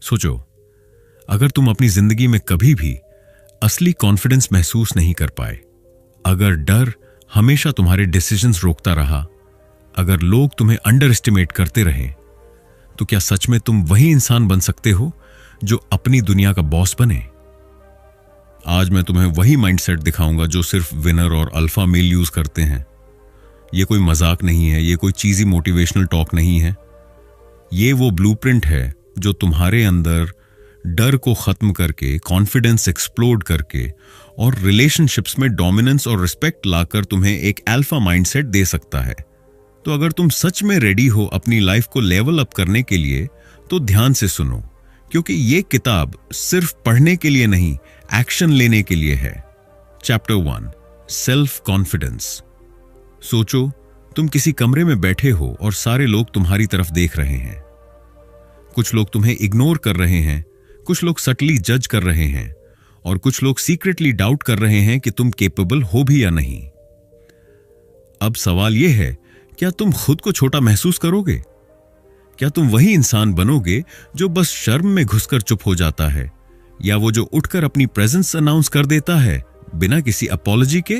सोचो, अगर तुम अपनी जिंदगी में कभी भी असली कॉन्फिडेंस महसूस नहीं कर पाए, अगर डर हमेशा तुम्हारे डिसीजंस रोकता रहा, अगर लोग तुम्हें अंडर एस्टिमेट करते रहे, तो क्या सच में तुम वही इंसान बन सकते हो जो अपनी दुनिया का बॉस बने? आज मैं तुम्हें वही माइंडसेट दिखाऊंगा जो सिर्फ विनर और अल्फा मेल यूज करते हैं। ये कोई मजाक नहीं है, ये कोई चीजी मोटिवेशनल टॉक नहीं है। ये वो ब्लूप्रिंट है जो तुम्हारे अंदर डर को खत्म करके, कॉन्फिडेंस एक्सप्लोड करके और रिलेशनशिप्स में डोमिनेंस और रिस्पेक्ट लाकर तुम्हें एक अल्फा माइंडसेट दे सकता है। तो अगर तुम सच में रेडी हो अपनी लाइफ को लेवल अप करने के लिए, तो ध्यान से सुनो, क्योंकि ये किताब सिर्फ पढ़ने के लिए नहीं, एक्शन लेने के लिए है। Chapter 1, self confidence. सोचो, तुम किसी कमरे में बैठे हो और सारे लोग तुम्हारी तरफ देख रहे हैं। कुछ लोग तुम्हें इग्नोर कर रहे हैं, कुछ लोग सटली जज कर रहे हैं और कुछ लोग सीक्रेटली डाउट कर रहे हैं कि तुम केपेबल हो भी या नहीं। अब सवाल यह है, क्या तुम खुद को छोटा महसूस करोगे? क्या तुम वही इंसान बनोगे जो बस शर्म में घुसकर चुप हो जाता है, या वो जो उठकर अपनी प्रेजेंस अनाउंस कर देता है बिना किसी अपॉलॉजी के?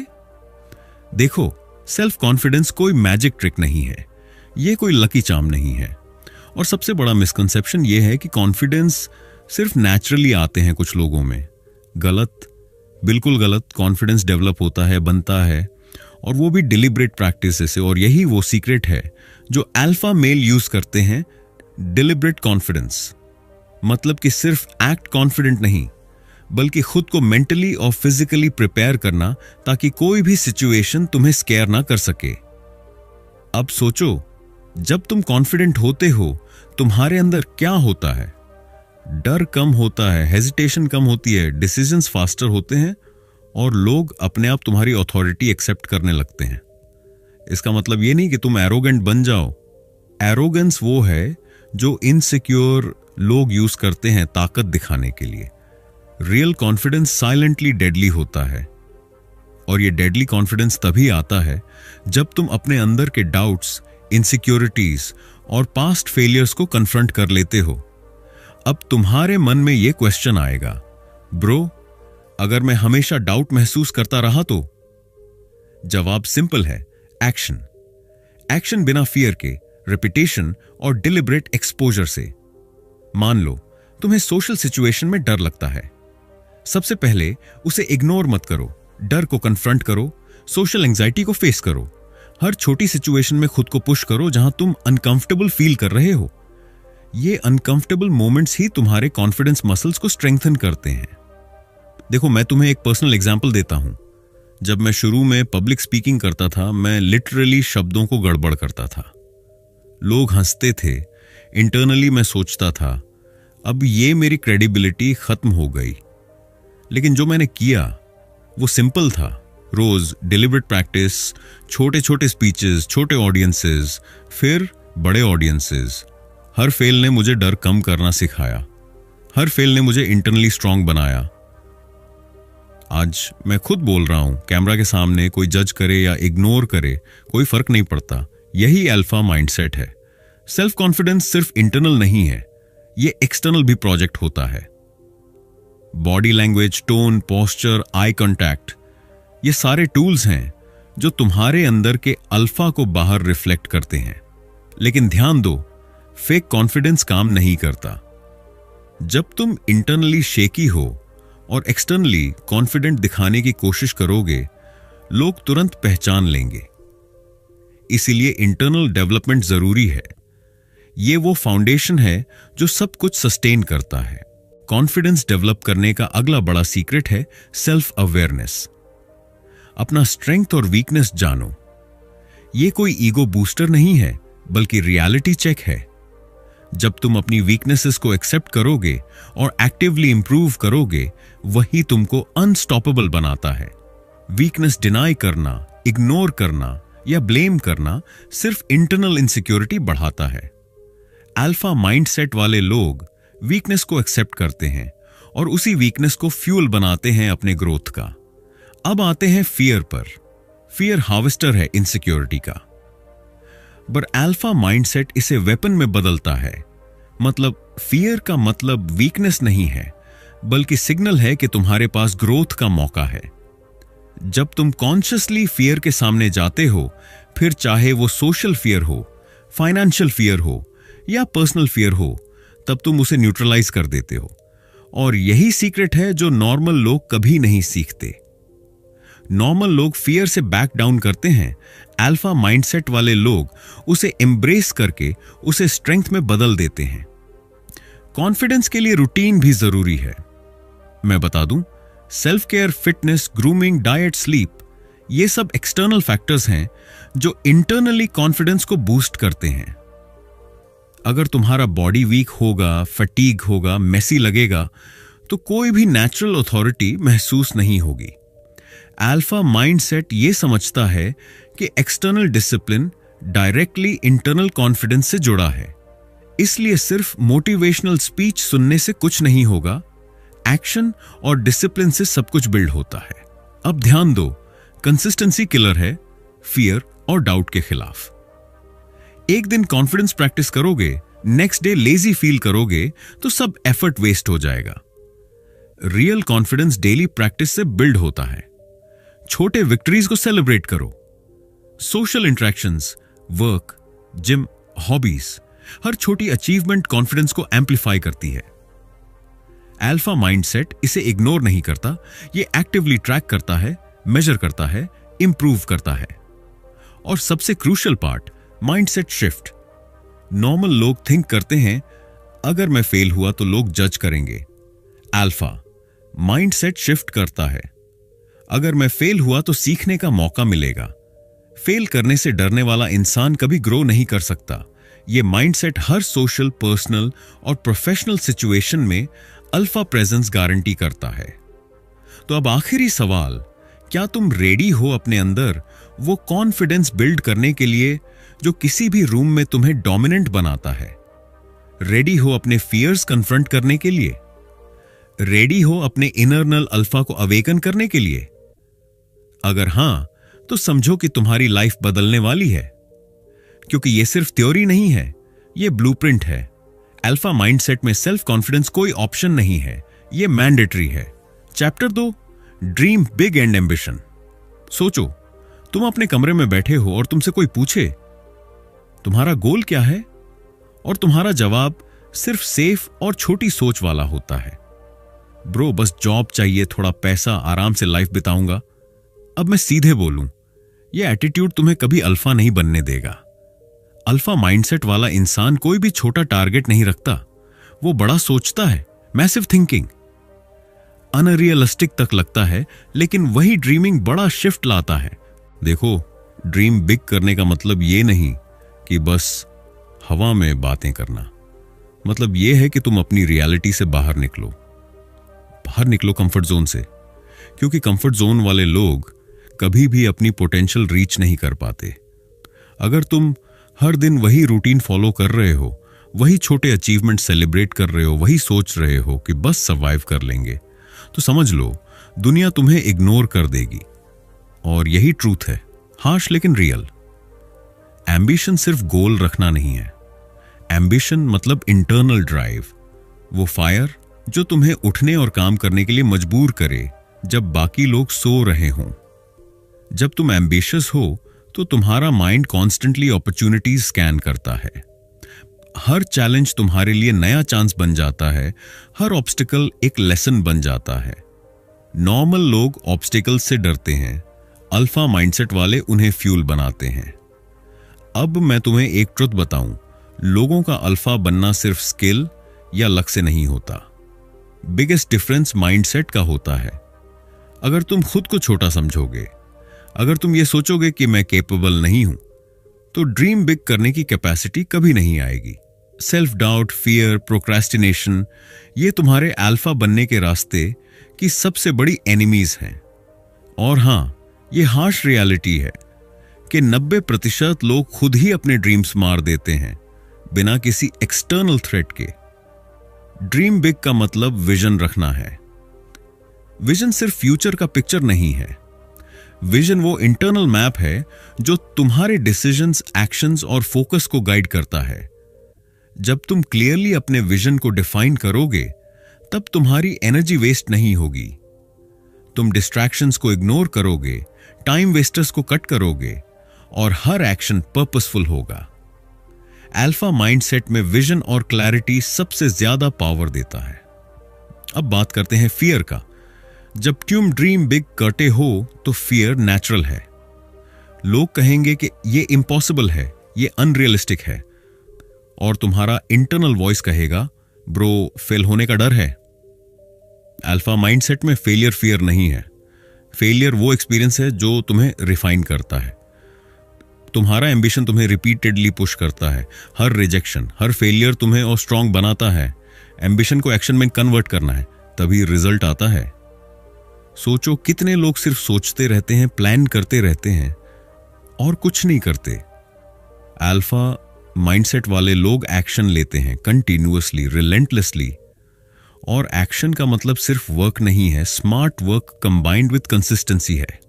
देखो, सेल्फ कॉन्फिडेंस कोई मैजिक ट्रिक नहीं है, ये कोई लकी चार्म नहीं है। और सबसे बड़ा मिसकंसेप्शन ये है कि कॉन्फिडेंस सिर्फ नेचुरली आते हैं कुछ लोगों में। गलत, बिल्कुल गलत। कॉन्फिडेंस डेवलप होता है, बनता है, और वो भी डिलिब्रेट प्रैक्टिस से। और यही वो सीक्रेट है जो अल्फा मेल यूज करते हैं, डिलिब्रेट कॉन्फिडेंस। मतलब कि सिर्फ एक्ट कॉन्फिडेंट नहीं, बल्कि खुद को मेंटली और फिजिकली प्रिपेयर करना ताकि कोई भी सिचुएशन तुम्हें स्केयर ना कर सके। अब सोचो, जब तुम कॉन्फिडेंट होते हो, तुम्हारे अंदर क्या होता है? डर कम होता है, हेजिटेशन कम होती है, डिसीजंस फास्टर होते हैं और लोग अपने आप तुम्हारी अथॉरिटी एक्सेप्ट करने लगते हैं। इसका मतलब ये नहीं कि तुम एरोगेंट बन जाओ। एरोगेंस वो है जो इनसिक्योर लोग यूज करते हैं ताकत दिखाने के लिए। रियल कॉन्फिडेंस साइलेंटली डेडली होता है, और ये डेडली कॉन्फिडेंस तभी आता है जब तुम अपने अंदर के डाउट्स, इनसिक्योरिटीज और पास्ट फेलियर्स को कन्फ्रंट कर लेते हो। अब तुम्हारे मन में यह क्वेश्चन आएगा, ब्रो, अगर मैं हमेशा डाउट महसूस करता रहा तो? जवाब सिंपल है, एक्शन। एक्शन बिना फियर के, रिपीटेशन और डिलिब्रेट एक्सपोजर से। मान लो तुम्हें सोशल सिचुएशन में डर लगता है। सबसे पहले उसे इग्नोर मत करो, डर को कन्फ्रंट करो, सोशल एंजाइटी को फेस करो। हर छोटी सिचुएशन में खुद को पुश करो जहां तुम अनकंफर्टेबल फील कर रहे हो। ये अनकंफर्टेबल मोमेंट्स ही तुम्हारे कॉन्फिडेंस मसल्स को स्ट्रेंथन करते हैं। देखो, मैं तुम्हें एक पर्सनल एग्जांपल देता हूं। जब मैं शुरू में पब्लिक स्पीकिंग करता था, मैं लिटरली शब्दों को गड़बड़ करता था। लोग हंसते थे, इंटरनली मैं सोचता था, अब ये मेरी क्रेडिबिलिटी खत्म हो गई। लेकिन जो मैंने किया वो सिंपल था। रोज डिलिब्रेट प्रैक्टिस, छोटे छोटे स्पीचेस, छोटे ऑडियंसेस, फिर बड़े ऑडियंसेस। हर फेल ने मुझे डर कम करना सिखाया, हर फेल ने मुझे इंटरनली स्ट्रांग बनाया। आज मैं खुद बोल रहा हूं कैमरा के सामने, कोई जज करे या इग्नोर करे, कोई फर्क नहीं पड़ता। यही अल्फा माइंडसेट है। सेल्फ कॉन्फिडेंस सिर्फ इंटरनल नहीं है, ये एक्सटर्नल भी प्रोजेक्ट होता है। Body language, tone, posture, eye contact, ये सारे टूल्स हैं जो तुम्हारे अंदर के अल्फा को बाहर रिफ्लेक्ट करते हैं। लेकिन ध्यान दो, फेक कॉन्फिडेंस काम नहीं करता। जब तुम इंटरनली शेकी हो और एक्सटर्नली कॉन्फिडेंट दिखाने की कोशिश करोगे, लोग तुरंत पहचान लेंगे। इसीलिए इंटरनल डेवलपमेंट जरूरी है। ये वो फाउंडेशन है जो सब कुछ सस्टेन करता है। कॉन्फिडेंस डेवलप करने का अगला बड़ा सीक्रेट है सेल्फ अवेयरनेस। अपना स्ट्रेंथ और वीकनेस जानो। ये कोई ईगो बूस्टर नहीं है, बल्कि रियलिटी चेक है। जब तुम अपनी वीकनेसेस को एक्सेप्ट करोगे और एक्टिवली इंप्रूव करोगे, वही तुमको अनस्टॉपेबल बनाता है। वीकनेस डिनाई करना, इग्नोर करना या ब्लेम करना सिर्फ इंटरनल इनसिक्योरिटी बढ़ाता है। अल्फा माइंडसेट वाले लोग वीकनेस को एक्सेप्ट करते हैं और उसी वीकनेस को फ्यूल बनाते हैं अपने ग्रोथ का। अब आते हैं फियर पर। फियर हार्वेस्टर है इनसिक्योरिटी का, पर अल्फा माइंडसेट इसे वेपन में बदलता है। मतलब फियर का मतलब वीकनेस नहीं है, बल्कि सिग्नल है कि तुम्हारे पास ग्रोथ का मौका है। जब तुम कॉन्शियसली फियर के सामने जाते हो, फिर चाहे वो सोशल फियर हो, फाइनेंशियल फियर हो या पर्सनल फियर हो, तब तुम उसे न्यूट्रलाइज कर देते हो। और यही सीक्रेट है जो नॉर्मल लोग कभी नहीं सीखते। नॉर्मल लोग फियर से बैक डाउन करते हैं, अल्फा माइंडसेट वाले लोग उसे एम्ब्रेस करके उसे स्ट्रेंथ में बदल देते हैं। कॉन्फिडेंस के लिए रूटीन भी जरूरी है। मैं बता दूं, self care, fitness, grooming, diet, sleep, ये सब एक्सटर्नल फैक्टर्स हैं जो इंटरनली कॉन्फिडेंस को बूस्ट करते हैं। अगर तुम्हारा बॉडी वीक होगा, फटीग होगा, मेसी लगेगा, तो कोई भी नेचुरल अथॉरिटी महसूस नहीं होगी। अल्फा माइंडसेट ये समझता है कि external discipline directly internal confidence से जुड़ा है। इसलिए सिर्फ मोटिवेशनल स्पीच सुनने से कुछ नहीं होगा, एक्शन और डिसिप्लिन से सब कुछ बिल्ड होता है। अब ध्यान दो, कंसिस्टेंसी किलर है फियर और डाउट के खिलाफ। एक दिन कॉन्फिडेंस प्रैक्टिस करोगे, नेक्स्ट डे लेजी फील करोगे, तो सब एफर्ट वेस्ट हो जाएगा। रियल कॉन्फिडेंस डेली प्रैक्टिस से बिल्ड होता है। छोटे विक्ट्रीज को सेलिब्रेट करो। Social interactions, work, gym, hobbies, हर छोटी अचीवमेंट कॉन्फिडेंस को एम्पलीफाई करती है। अल्फा माइंडसेट इसे इग्नोर नहीं करता, ये एक्टिवली ट्रैक करता है, मेजर करता है, इंप्रूव करता है। और सबसे crucial part, mindset shift. Normal लोग थिंक करते हैं, अगर मैं फेल हुआ तो लोग जज करेंगे। अल्फा माइंडसेट शिफ्ट करता है, अगर मैं फेल हुआ तो सीखने का मौका मिलेगा। फेल करने से डरने वाला इंसान कभी ग्रो नहीं कर सकता। यह माइंडसेट हर सोशल, पर्सनल और प्रोफेशनल सिचुएशन में अल्फा प्रेजेंस गारंटी करता है। तो अब आखिरी सवाल, क्या तुम रेडी हो अपने अंदर वो कॉन्फिडेंस बिल्ड करने के लिए जो किसी भी रूम में तुम्हें डोमिनेंट बनाता है? रेडी हो अपने फियर्स कन्फ्रंट करने के लिए? रेडी हो अपने इनरनल अल्फा को अवेकन करने के लिए? अगर हां, तो समझो कि तुम्हारी लाइफ बदलने वाली है, क्योंकि यह सिर्फ थ्योरी नहीं है, यह ब्लूप्रिंट है। अल्फा माइंडसेट में सेल्फ कॉन्फिडेंस कोई ऑप्शन नहीं है, यह मैंडेटरी है। Chapter 2, dream big and ambition. सोचो, तुम अपने कमरे में बैठे हो और तुमसे कोई पूछे तुम्हारा गोल क्या है, और तुम्हारा जवाब सिर्फ सेफ और छोटी सोच वाला होता है। ब्रो, बस जॉब चाहिए, थोड़ा पैसा, आराम से लाइफ बिताऊंगा। अब मैं सीधे बोलूं, यह एटीट्यूड तुम्हें कभी अल्फा नहीं बनने देगा। अल्फा माइंडसेट वाला इंसान कोई भी छोटा टारगेट नहीं रखता, वो बड़ा सोचता है, मैसिव थिंकिंग। अनरियलिस्टिक तक लगता है, लेकिन वही ड्रीमिंग बड़ा शिफ्ट लाता है। देखो, ड्रीम बिग करने का मतलब ये नहीं कि बस हवा में बातें करना। मतलब ये है कि तुम अपनी रियलिटी से बाहर निकलो कंफर्ट जोन से, क्योंकि कंफर्ट जोन वाले लोग कभी भी अपनी पोटेंशियल रीच नहीं कर पाते। अगर तुम हर दिन वही रूटीन फॉलो कर रहे हो, वही छोटे अचीवमेंट सेलिब्रेट कर रहे हो, वही सोच रहे हो कि बस सर्वाइव कर लेंगे, तो समझ लो दुनिया तुम्हें इग्नोर कर देगी। और यही ट्रूथ है, हार्श लेकिन रियल। एम्बिशन सिर्फ गोल रखना नहीं है। एम्बिशन मतलब इंटरनल ड्राइव, वो फायर जो तुम्हें उठने और काम करने के लिए मजबूर करे जब बाकी लोग सो रहे हों। जब तुम एम्बिशियस हो तो तुम्हारा माइंड कॉन्स्टेंटली अपॉर्चुनिटीज स्कैन करता है। हर चैलेंज तुम्हारे लिए नया चांस बन जाता है, हर ऑब्स्टिकल एक लेसन बन जाता है। नॉर्मल लोग ऑब्स्टिकल से डरते हैं, अल्फा माइंडसेट वाले उन्हें फ्यूल बनाते हैं। अब मैं तुम्हें एक ट्रुथ बताऊं, लोगों का अल्फा बनना सिर्फ स्किल या लक से नहीं होता। बिगेस्ट डिफरेंस माइंडसेट का होता है। अगर तुम खुद को छोटा समझोगे, अगर तुम ये सोचोगे कि मैं कैपेबल नहीं हूं, तो ड्रीम बिग करने की कैपेसिटी कभी नहीं आएगी। सेल्फ डाउट, फियर, प्रोक्रेस्टिनेशन, ये तुम्हारे अल्फा बनने के रास्ते की सबसे बड़ी एनिमीज हैं। और हां, ये हार्श रियलिटी है कि 90% लोग खुद ही अपने ड्रीम्स मार देते हैं बिना किसी एक्सटर्नल थ्रेट के। ड्रीम बिग का मतलब विजन रखना है। विजन सिर्फ फ्यूचर का पिक्चर नहीं है। विजन वो इंटरनल मैप है जो तुम्हारे डिसीजंस, एक्शंस और फोकस को गाइड करता है। जब तुम क्लियरली अपने विजन को डिफाइन करोगे, तब तुम्हारी एनर्जी वेस्ट नहीं होगी। तुम डिस्ट्रैक्शंस को इग्नोर करोगे, टाइम वेस्टर्स को कट करोगे और हर एक्शन पर्पसफुल होगा। अल्फा माइंडसेट में विजन और क्लैरिटी सबसे ज्यादा पावर देता है। अब बात करते हैं फियर का। जब तुम ड्रीम बिग करते हो तो फियर नेचुरल है। लोग कहेंगे कि ये इम्पॉसिबल है, ये अनरियलिस्टिक है, और तुम्हारा इंटरनल वॉइस कहेगा, ब्रो, फेल होने का डर है। अल्फा माइंडसेट में फेलियर फियर नहीं है। फेलियर वो एक्सपीरियंस है जो तुम्हें रिफाइन करता है। तुम्हारा एम्बिशन तुम्हें रिपीटेडली पुश करता है। हर रिजेक्शन, हर फेलियर तुम्हें और स्ट्रांग बनाता है। एम्बिशन को एक्शन में कन्वर्ट करना है, तभी रिजल्ट आता है। सोचो, कितने लोग सिर्फ सोचते रहते हैं, प्लान करते रहते हैं और कुछ नहीं करते। अल्फा माइंडसेट वाले लोग एक्शन लेते हैं कंटिन्यूअसली, रिलेंटलेसली। और एक्शन का मतलब सिर्फ वर्क नहीं है, smart work combined with consistency है।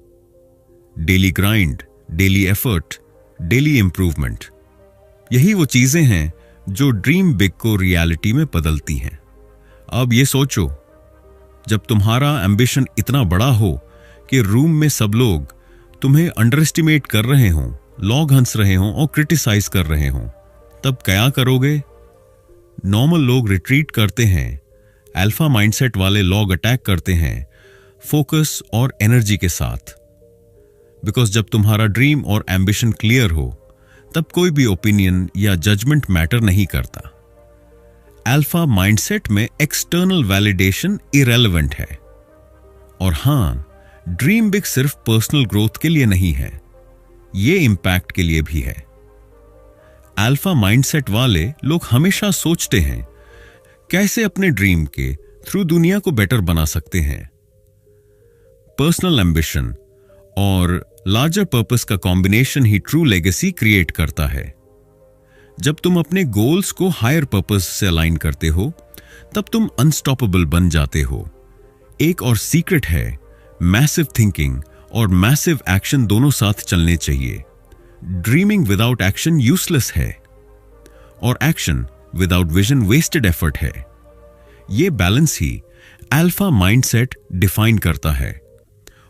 Daily grind, daily effort, daily improvement, यही वो चीजें हैं जो ड्रीम बिग को रियलिटी में बदलती हैं। अब ये सोचो, जब तुम्हारा एम्बिशन इतना बड़ा हो कि रूम में सब लोग तुम्हें अंडर एस्टिमेट कर रहे हों, लॉग हंस रहे हों और क्रिटिसाइज कर रहे हों, तब क्या करोगे? नॉर्मल लोग रिट्रीट करते हैं, अल्फा माइंडसेट वाले लोग अटैक करते हैं फोकस और एनर्जी के साथ। बिकॉज जब तुम्हारा ड्रीम और एम्बिशन क्लियर हो, तब कोई भी ओपिनियन या जजमेंट मैटर नहीं करता। अल्फा माइंडसेट में एक्सटर्नल वैलिडेशन इरेलेवेंट है। और हां, ड्रीम बिग सिर्फ पर्सनल ग्रोथ के लिए नहीं है, ये इंपैक्ट के लिए भी है। अल्फा माइंडसेट वाले लोग हमेशा सोचते हैं कैसे अपने ड्रीम के थ्रू दुनिया को बेटर बना सकते हैं। पर्सनल एम्बिशन और लार्जर पर्पस का कॉम्बिनेशन ही ट्रू लेगेसी क्रिएट करता है। जब तुम अपने गोल्स को हायर पर्पस से अलाइन करते हो, तब तुम अनस्टॉपेबल बन जाते हो। एक और सीक्रेट है, मैसिव थिंकिंग और मैसिव एक्शन दोनों साथ चलने चाहिए। ड्रीमिंग विदाउट एक्शन यूजलेस है और action without vision wasted effort है। यह बैलेंस ही अल्फा माइंडसेट डिफाइन करता है।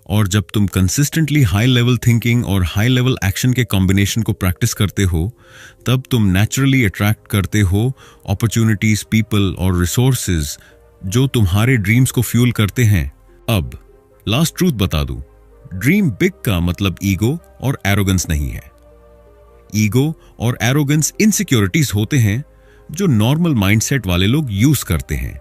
और जब तुम कंसिस्टेंटली हाई लेवल थिंकिंग और हाई लेवल एक्शन के कॉम्बिनेशन को प्रैक्टिस करते हो, तब तुम नेचुरली अट्रैक्ट करते हो अपॉर्चुनिटीज, पीपल और रिसोर्सेज जो तुम्हारे ड्रीम्स को फ्यूल करते हैं। अब लास्ट ट्रूथ बता दूं, ड्रीम बिग का मतलब ईगो और एरोगेंस नहीं है। ईगो और एरोगेंस इनसिक्योरिटीज होते हैं जो नॉर्मल माइंडसेट वाले लोग यूज करते हैं।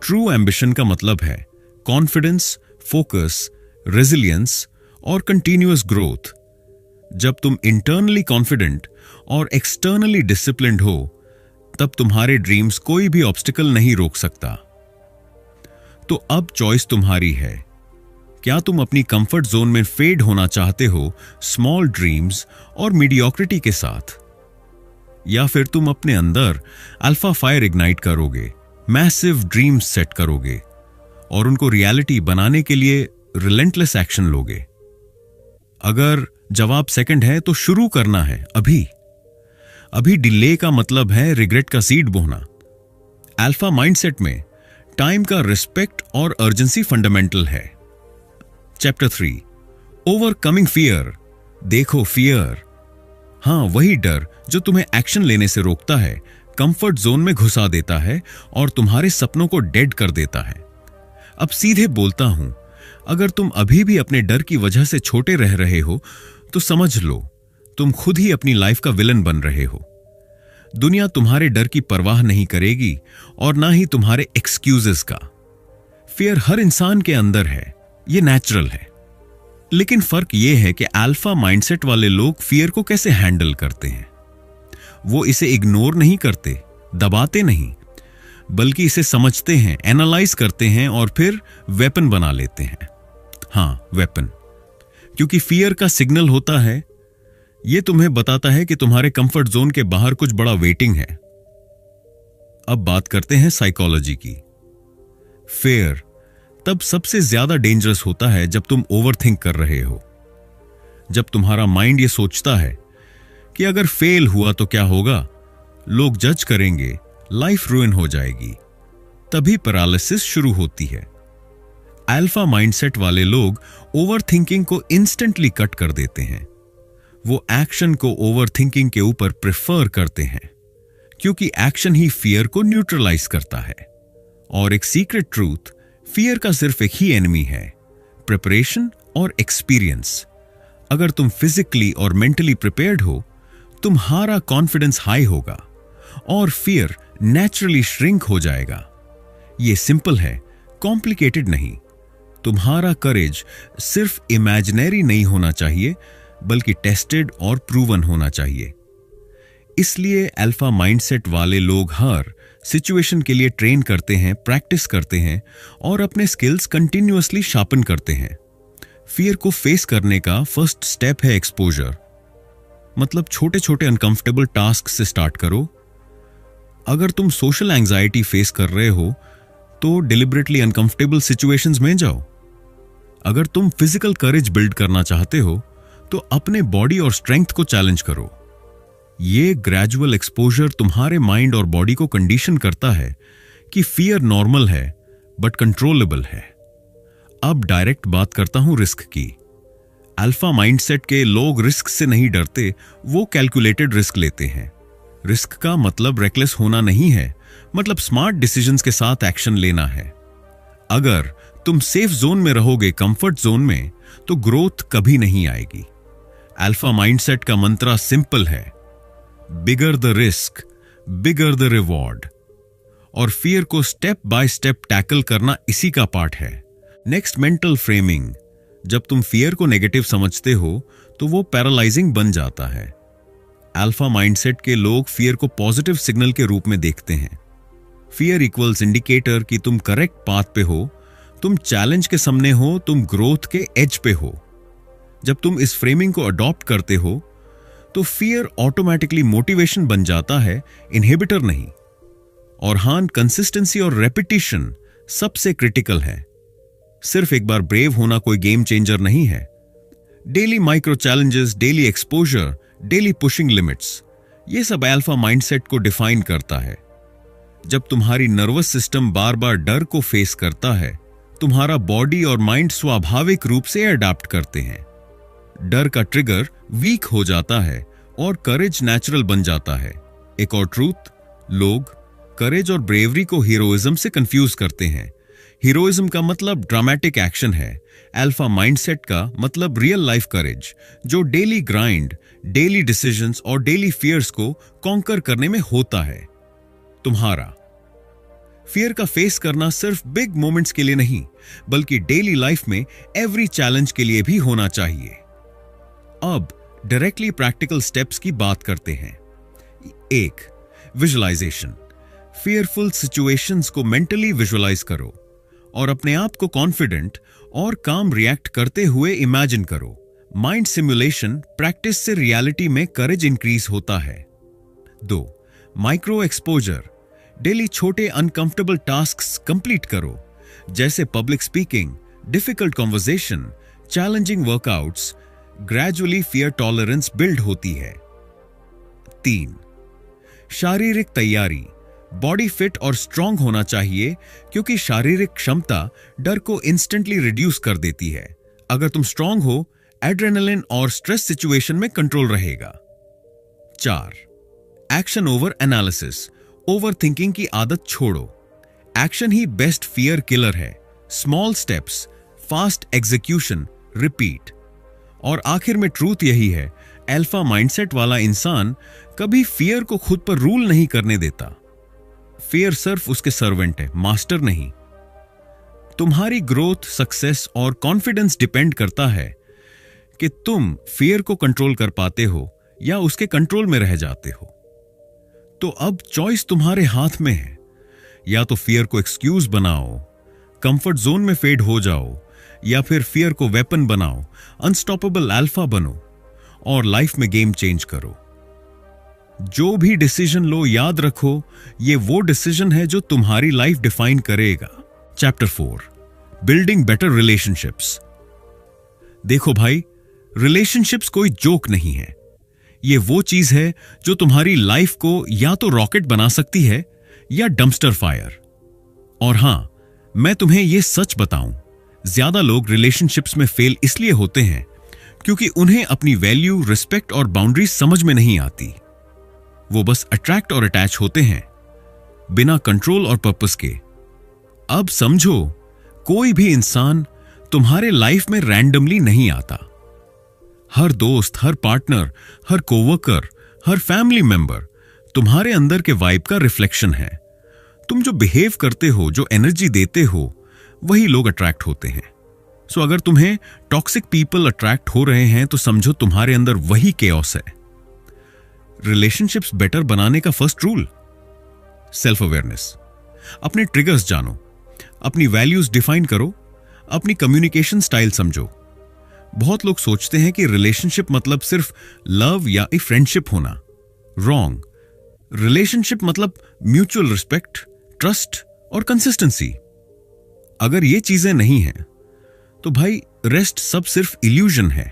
ट्रू एम्बिशन का मतलब है कॉन्फिडेंस, फोकस, रेजिलियंस और कंटिन्यूअस ग्रोथ। जब तुम इंटरनली कॉन्फिडेंट और एक्सटर्नली डिसिप्लिन्ड हो, तब तुम्हारे ड्रीम्स कोई भी ऑब्स्टिकल नहीं रोक सकता। तो अब चॉइस तुम्हारी है। क्या तुम अपनी कंफर्ट जोन में फेड होना चाहते हो स्मॉल ड्रीम्स और मीडियोक्रिटी के साथ, या फिर तुम अपने अंदर अल्फा फायर इग्नाइट करोगे, मैसिव ड्रीम्स सेट करोगे और उनको रियलिटी बनाने के लिए रिलेंटलेस एक्शन लोगे? अगर जवाब सेकंड है तो शुरू करना है अभी। अभी डिले का मतलब है रिग्रेट का सीड बोना। अल्फा माइंडसेट में टाइम का रिस्पेक्ट और अर्जेंसी फंडामेंटल है। Chapter 3, overcoming fear. देखो, फियर, हां, वही डर जो तुम्हें एक्शन लेने से रोकता है, कंफर्ट जोन में घुसा देता है और तुम्हारे सपनों को डेड कर देता है। अब सीधे बोलता हूं, अगर तुम अभी भी अपने डर की वजह से छोटे रह रहे हो, तो समझ लो तुम खुद ही अपनी लाइफ का विलन बन रहे हो। दुनिया तुम्हारे डर की परवाह नहीं करेगी और ना ही तुम्हारे एक्सक्यूजेस का। फियर हर इंसान के अंदर है, ये नेचुरल है। लेकिन फर्क यह है कि अल्फा माइंडसेट वाले लोग फियर को कैसे हैंडल करते हैं। वो इसे इग्नोर नहीं करते, दबाते नहीं, बल्कि इसे समझते हैं, एनालाइज करते हैं और फिर वेपन बना लेते हैं। हां, वेपन, क्योंकि फियर का सिग्नल होता है, यह तुम्हें बताता है कि तुम्हारे कंफर्ट जोन के बाहर कुछ बड़ा वेटिंग है। अब बात करते हैं साइकोलॉजी की। फियर तब सबसे ज्यादा डेंजरस होता है जब तुम ओवरथिंक कर रहे हो। जब तुम्हारा माइंड यह सोचता है कि अगर फेल हुआ तो क्या होगा, लोग जज करेंगे, लाइफ रुइन हो जाएगी, तभी पैरालिसिस शुरू होती है। अल्फा माइंडसेट वाले लोग ओवरथिंकिंग को इंस्टेंटली कट कर देते हैं। वो एक्शन को ओवरथिंकिंग के ऊपर प्रेफर करते हैं, क्योंकि एक्शन ही फियर को न्यूट्रलाइज करता है। और एक सीक्रेट ट्रूथ, फियर का सिर्फ एक ही एनिमी है, प्रिपरेशन और एक्सपीरियंस। अगर तुम फिजिकली और मेंटली प्रिपेयर्ड हो, तुम्हारा कॉन्फिडेंस हाई होगा और फियर नेचुरली श्रिंक हो जाएगा। ये सिंपल है, कॉम्प्लिकेटेड नहीं। तुम्हारा करेज सिर्फ इमेजिनरी नहीं होना चाहिए, बल्कि टेस्टेड और प्रूवन होना चाहिए। इसलिए अल्फा माइंडसेट वाले लोग हर सिचुएशन के लिए ट्रेन करते हैं, प्रैक्टिस करते हैं और अपने स्किल्स कंटिन्यूअसली शार्पन करते हैं। फियर को फेस करने का फर्स्ट स्टेप है एक्सपोजर। मतलब छोटे छोटे अनकंफर्टेबल टास्क से स्टार्ट करो। अगर तुम सोशल एंजाइटी फेस कर रहे हो तो डिलिबरेटली अनकंफर्टेबल सिचुएशंस में जाओ। अगर तुम फिजिकल करेज बिल्ड करना चाहते हो तो अपने बॉडी और स्ट्रेंथ को चैलेंज करो। ये ग्रेजुअल एक्सपोजर तुम्हारे माइंड और बॉडी को कंडीशन करता है कि फियर नॉर्मल है बट कंट्रोलेबल है। अब डायरेक्ट बात करता हूं रिस्क की। अल्फा माइंडसेट के लोग रिस्क से नहीं डरते, वो कैलकुलेटेड रिस्क लेते हैं। रिस्क का मतलब रेकलेस होना नहीं है, मतलब स्मार्ट डिसीजंस के साथ एक्शन लेना है। अगर तुम सेफ जोन में रहोगे, कंफर्ट जोन में, तो ग्रोथ कभी नहीं आएगी। अल्फा माइंडसेट का मंत्र सिंपल है, bigger the risk, bigger the reward. और फियर को स्टेप बाय स्टेप टैकल करना इसी का पार्ट है। Next, mental framing. जब तुम फियर को नेगेटिव समझते हो तो वो पैरालाइजिंग बन जाता है। अल्फा माइंडसेट के लोग फियर को पॉजिटिव सिग्नल के रूप में देखते हैं। फियर इक्वल्स इंडिकेटर कि तुम करेक्ट पाथ पे हो, तुम चैलेंज के सामने हो, तुम ग्रोथ के एज पे हो। जब तुम इस फ्रेमिंग को अडॉप्ट करते हो तो फियर ऑटोमेटिकली मोटिवेशन बन जाता है, इनहिबिटर नहीं। और हां, कंसिस्टेंसी और रेपिटेशन सबसे क्रिटिकल है। सिर्फ एक बार ब्रेव होना कोई गेम चेंजर नहीं है। Daily micro challenges, daily exposure, daily pushing limits, ये सब अल्फा माइंडसेट को डिफाइन करता है। जब तुम्हारी नर्वस सिस्टम बार बार डर को फेस करता है, तुम्हारा बॉडी और माइंड स्वाभाविक रूप से अडॉप्ट करते हैं। डर का ट्रिगर वीक हो जाता है और करेज नेचुरल बन जाता है। एक और ट्रूथ, लोग करेज और ब्रेवरी को हीरोइज्म से कंफ्यूज करते हैं। हीरोइज्म का मतलब ड्रामेटिक एक्शन है, अल्फा माइंडसेट का मतलब रियल लाइफ करेज, जो डेली ग्राइंड, डेली डिसीजंस और डेली फियर्स को कॉन्कर करने में होता है। तुम्हारा फियर का फेस करना सिर्फ बिग मोमेंट्स के लिए नहीं, बल्कि डेली लाइफ में एवरी चैलेंज के लिए भी होना चाहिए। अब डायरेक्टली प्रैक्टिकल स्टेप्स की बात करते हैं। 1. विजुअलाइजेशन। फियरफुल सिचुएशंस को मेंटली विजुअलाइज करो और अपने आप को कॉन्फिडेंट और काम रिएक्ट करते हुए इमेजिन करो। माइंड सिमुलेशन प्रैक्टिस से रियलिटी में करेज इंक्रीज होता है। 2. Micro exposure. डेली छोटे अनकंफर्टेबल टास्क्स कंप्लीट करो, जैसे public speaking, difficult conversation, challenging workouts. Gradually fear tolerance build होती है। 3. शारीरिक तैयारी। बॉडी फिट और स्ट्रांग होना चाहिए, क्योंकि शारीरिक क्षमता डर को इंस्टेंटली रिड्यूस कर देती है। अगर तुम स्ट्रांग हो, एड्रेनलिन और स्ट्रेस सिचुएशन में कंट्रोल रहेगा। 4. Action over analysis. ओवरथिंकिंग की आदत छोड़ो। एक्शन ही बेस्ट फियर किलर है। Small steps, fast execution, repeat. और आखिर में ट्रूथ यही है, अल्फा माइंडसेट वाला इंसान कभी फियर को खुद पर रूल नहीं करने देता। फियर सिर्फ उसके सर्वेंट है, मास्टर नहीं। तुम्हारी ग्रोथ, सक्सेस और कॉन्फिडेंस डिपेंड करता है कि तुम फियर को कंट्रोल कर पाते हो या उसके कंट्रोल में रह जाते हो। तो अब चॉइस तुम्हारे हाथ में है। या तो फियर को एक्सक्यूज बनाओ, कंफर्ट जोन में फेड हो जाओ, या फिर फियर को वेपन बनाओ, अनस्टॉपेबल अल्फा बनो और लाइफ में गेम चेंज करो। जो भी डिसीजन लो, याद रखो, ये वो डिसीजन है जो तुम्हारी लाइफ डिफाइन करेगा। Chapter 4, building better relationships. देखो भाई, रिलेशनशिप्स कोई जोक नहीं है। ये वो चीज है जो तुम्हारी लाइफ को या तो रॉकेट बना सकती है या डंपस्टर फायर। और हां, मैं तुम्हें यह सच बताऊं, ज्यादा लोग रिलेशनशिप्स में फेल इसलिए होते हैं क्योंकि उन्हें अपनी वैल्यू, रिस्पेक्ट और बाउंड्रीज समझ में नहीं आती। वो बस अट्रैक्ट और अटैच होते हैं बिना कंट्रोल और पर्पस के। अब समझो, कोई भी इंसान तुम्हारे लाइफ में रैंडमली नहीं आता। हर दोस्त, हर पार्टनर, हर कोवर्कर, हर फैमिली मेंबर तुम्हारे अंदर के वाइब का रिफ्लेक्शन है। तुम जो बिहेव करते हो, जो एनर्जी देते हो, वही लोग अट्रैक्ट होते हैं। सो अगर तुम्हें टॉक्सिक पीपल अट्रैक्ट हो रहे हैं तो समझो तुम्हारे अंदर वही केओस है। रिलेशनशिप्स बेटर बनाने का फर्स्ट रूल, सेल्फ अवेयरनेस। अपने ट्रिगर्स जानो, अपनी वैल्यूज डिफाइन करो, अपनी कम्युनिकेशन स्टाइल समझो। बहुत लोग सोचते हैं कि रिलेशनशिप मतलब सिर्फ लव या फ्रेंडशिप होना। रॉन्ग। रिलेशनशिप मतलब म्यूचुअल रिस्पेक्ट, ट्रस्ट और कंसिस्टेंसी। अगर ये चीजें नहीं हैं तो भाई रेस्ट सब सिर्फ इल्यूजन है।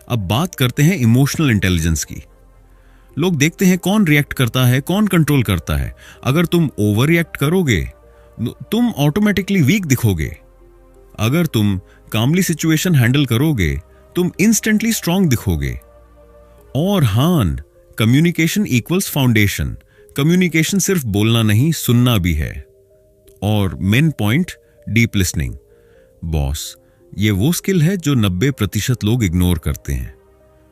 अब बात करते हैं इमोशनल इंटेलिजेंस की। लोग देखते हैं कौन रिएक्ट करता है, कौन कंट्रोल करता है। अगर तुम ओवर रिएक्ट करोगे तुम ऑटोमेटिकली वीक दिखोगे। अगर तुम कामली सिचुएशन हैंडल करोगे तुम इंस्टेंटली स्ट्रांग दिखोगे। और हां, कम्युनिकेशन इक्वल्स फाउंडेशन। कम्युनिकेशन सिर्फ बोलना नहीं, सुनना भी है। और main point, deep listening. Boss, ये वो स्किल है जो 90% लोग इग्नोर करते हैं।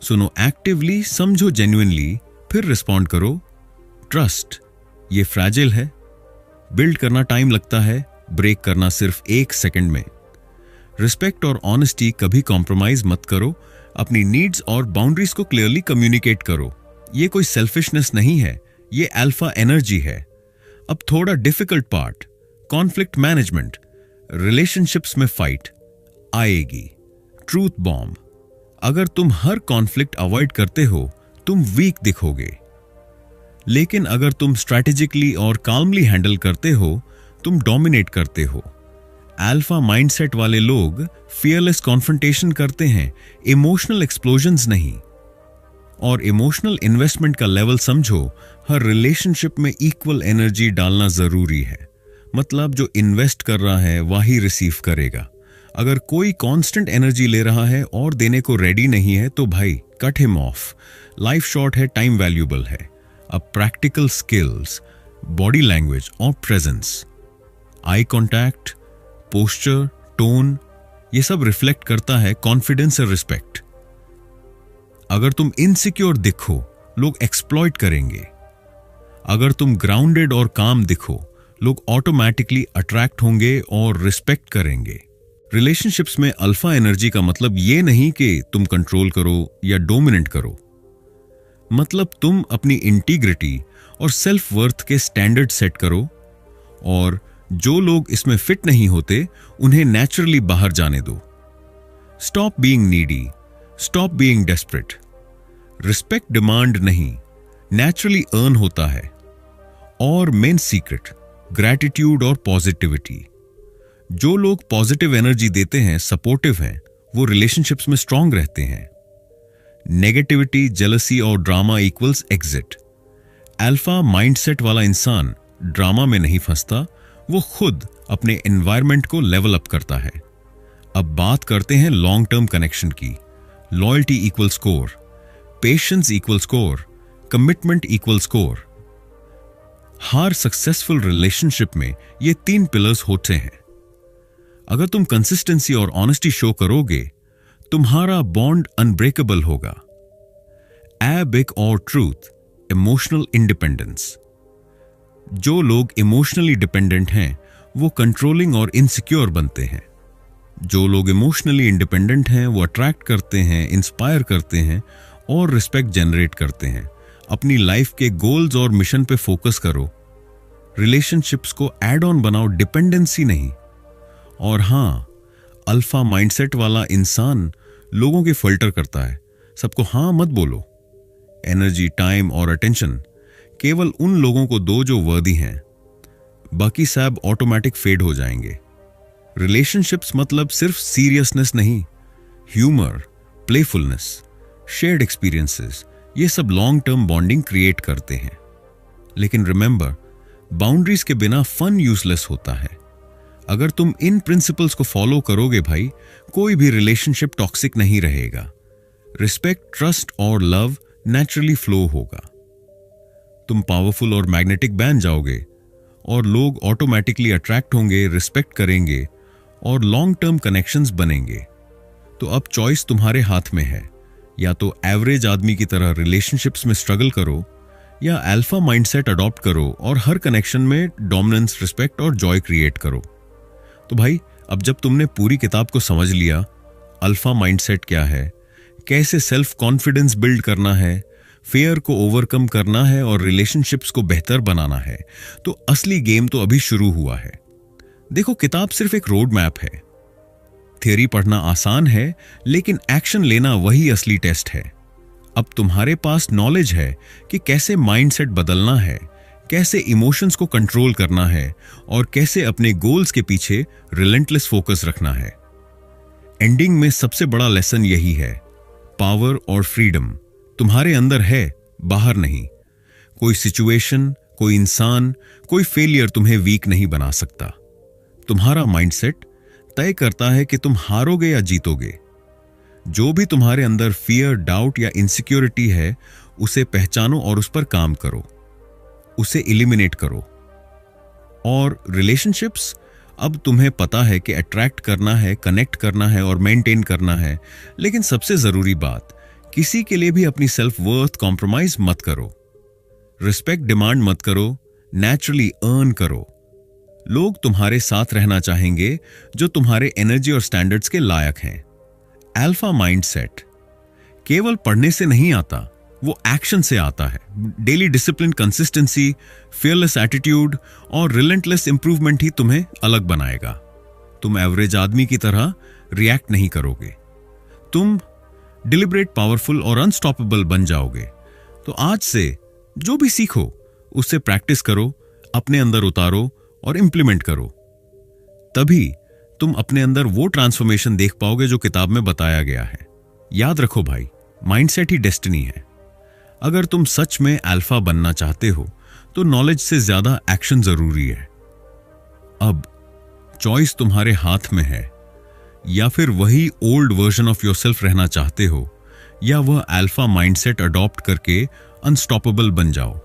सुनो एक्टिवली, समझो जेन्युइनली, फिर रिस्पॉन्ड करो। ट्रस्ट, ये फ्रैजिल है। बिल्ड करना टाइम लगता है, ब्रेक करना सिर्फ 1 सेकंड में। रिस्पेक्ट और ऑनेस्टी, कभी कॉम्प्रोमाइज मत करो। अपनी नीड्स और बाउंड्रीज को क्लियरली कम्युनिकेट करो। ये कोई सेल्फिशनेस नहीं है, ये अल्फा एनर्जी है। अब थोड़ा difficult part, conflict management. Relationships में फाइट आएगी, ट्रूथ बॉम्ब। अगर तुम हर कॉन्फ्लिक्ट अवॉइड करते हो तुम वीक दिखोगे, लेकिन अगर तुम स्ट्रैटेजिकली और काल्मली हैंडल करते हो तुम डोमिनेट करते हो। अल्फा माइंडसेट वाले लोग फियरलेस कॉन्फ्रंटेशन करते हैं, इमोशनल एक्सप्लोजन्स नहीं। और इमोशनल इन्वेस्टमेंट का लेवल समझो। हर रिलेशनशिप में इक्वल एनर्जी डालना जरूरी है। मतलब जो इन्वेस्ट कर रहा है वही रिसीव करेगा। अगर कोई कांस्टेंट एनर्जी ले रहा है और देने को रेडी नहीं है तो भाई cut him of. Life short है, टाइम वैल्यूएबल है। अब प्रैक्टिकल स्किल्स, बॉडी लैंग्वेज और presence, eye contact, posture, tone, ये सब रिफ्लेक्ट करता है कॉन्फिडेंस और रिस्पेक्ट। अगर तुम इनसिक्योर दिखो लोग एक्सप्लॉइट करेंगे। अगर तुम ग्राउंडेड और काम दिखो लोग ऑटोमेटिकली अट्रैक्ट होंगे और रिस्पेक्ट करेंगे। रिलेशनशिप्स में अल्फा एनर्जी का मतलब ये नहीं कि तुम कंट्रोल करो या डोमिनेट करो। मतलब तुम अपनी इंटीग्रिटी और सेल्फ वर्थ के स्टैंडर्ड सेट करो और जो लोग इसमें फिट नहीं होते उन्हें नेचुरली बाहर जाने दो। Stop being needy, stop being desperate. Respect demand नहीं, नेचुरली अर्न होता है। और मेन सीक्रेट, ग्रैटिट्यूड और पॉजिटिविटी। जो लोग पॉजिटिव एनर्जी देते हैं, सपोर्टिव हैं, वो रिलेशनशिप्स में स्ट्रांग रहते हैं। नेगेटिविटी, जेलसी और drama equals exit. Alpha mindset वाला इंसान ड्रामा में नहीं फंसता, वो खुद अपने एनवायरनमेंट को लेवल अप करता है। अब बात करते हैं लॉन्ग टर्म कनेक्शन की। Loyalty equal score, patience equal score, commitment equal score. हर सक्सेसफुल रिलेशनशिप में ये 3 पिलर्स होते हैं। अगर तुम कंसिस्टेंसी और ऑनेस्टी शो करोगे तुम्हारा बॉन्ड अनब्रेकेबल होगा। एबिक और ट्रूथ, इमोशनल इंडिपेंडेंस। जो लोग इमोशनली डिपेंडेंट हैं वो कंट्रोलिंग और इनसिक्योर बनते हैं। जो लोग इमोशनली इंडिपेंडेंट हैं वो अट्रैक्ट करते हैं, इंस्पायर करते हैं और रिस्पेक्ट जनरेट करते हैं। अपनी लाइफ के गोल्स और मिशन पे फोकस करो। रिलेशनशिप्स को एड ऑन बनाओ, डिपेंडेंसी नहीं। और हां, अल्फा माइंडसेट वाला इंसान लोगों के फिल्टर करता है। सबको हां मत बोलो। एनर्जी, टाइम और अटेंशन केवल उन लोगों को दो जो वर्दी हैं, बाकी सब ऑटोमेटिक फेड हो जाएंगे। रिलेशनशिप्स मतलब सिर्फ सीरियसनेस नहीं, ह्यूमर, प्लेफुलनेस, शेयर्ड एक्सपीरियंसेस, ये सब लॉन्ग टर्म बॉन्डिंग क्रिएट करते हैं। लेकिन रिमेंबर, बाउंड्रीज के बिना फन यूजलेस होता है। अगर तुम इन प्रिंसिपल्स को फॉलो करोगे भाई, कोई भी रिलेशनशिप टॉक्सिक नहीं रहेगा। रिस्पेक्ट, ट्रस्ट और लव नेचुरली फ्लो होगा। तुम पावरफुल और मैग्नेटिक बन जाओगे और लोग ऑटोमेटिकली अट्रैक्ट होंगे, रिस्पेक्ट करेंगे और लॉन्ग टर्म कनेक्शंस बनेंगे। तो अब चॉइस तुम्हारे हाथ में है। या तो एवरेज आदमी की तरह रिलेशनशिप्स में स्ट्रगल करो, या अल्फा माइंडसेट अडॉप्ट करो और हर कनेक्शन में डोमिनेंस, रिस्पेक्ट और जॉय क्रिएट करो। तो भाई, अब जब तुमने पूरी किताब को समझ लिया, अल्फा माइंडसेट क्या है, कैसे सेल्फ कॉन्फिडेंस बिल्ड करना है, फियर को ओवरकम करना है और रिलेशनशिप्स को बेहतर बनाना है, तो असली गेम तो अभी शुरू हुआ है। देखो, किताब सिर्फ एक रोड मैप है। थ्योरी पढ़ना आसान है, लेकिन एक्शन लेना वही असली टेस्ट है। अब तुम्हारे पास नॉलेज है कि कैसे माइंडसेट बदलना है, कैसे इमोशंस को कंट्रोल करना है और कैसे अपने गोल्स के पीछे रिलेंटलेस फोकस रखना है। एंडिंग में सबसे बड़ा लेसन यही है, पावर और फ्रीडम तुम्हारे अंदर है, बाहर नहीं। कोई सिचुएशन, कोई इंसान, कोई फेलियर तुम्हें वीक नहीं बना सकता। तुम्हारा माइंडसेट तय करता है कि तुम हारोगे या जीतोगे। जो भी तुम्हारे अंदर फियर, डाउट या इनसिक्योरिटी है, उसे पहचानो और उस पर काम करो, उसे एलिमिनेट करो। और रिलेशनशिप्स, अब तुम्हें पता है कि अट्रैक्ट करना है, कनेक्ट करना है और मेंटेन करना है। लेकिन सबसे जरूरी बात, किसी के लिए भी अपनी सेल्फ वर्थ कॉम्प्रोमाइज मत करो। रिस्पेक्ट डिमांड मत करो, नेचुरली अर्न करो। लोग तुम्हारे साथ रहना चाहेंगे जो तुम्हारे एनर्जी और स्टैंडर्ड्स के लायक हैं। अल्फा माइंडसेट केवल पढ़ने से नहीं आता, वो एक्शन से आता है। Daily discipline, consistency, fearless attitude और रिलेंटलेस इंप्रूवमेंट ही तुम्हें अलग बनाएगा। तुम एवरेज आदमी की तरह रिएक्ट नहीं करोगे, तुम डिलिबरेट, पावरफुल और अनस्टॉपेबल बन जाओगे। तो आज से जो भी सीखो उससे प्रैक्टिस करो, अपने अंदर उतारो और इंप्लीमेंट करो। तभी तुम अपने अंदर वो ट्रांसफॉर्मेशन देख पाओगे जो किताब में बताया गया है। याद रखो भाई, माइंडसेट ही डेस्टिनी है। अगर तुम सच में अल्फा बनना चाहते हो तो नॉलेज से ज्यादा एक्शन जरूरी है। अब चॉइस तुम्हारे हाथ में है। या फिर वही ओल्ड वर्जन ऑफ योरसेल्फ रहना चाहते हो, या वह अल्फा माइंडसेट अडॉप्ट करके अनस्टॉपेबल बन जाओ।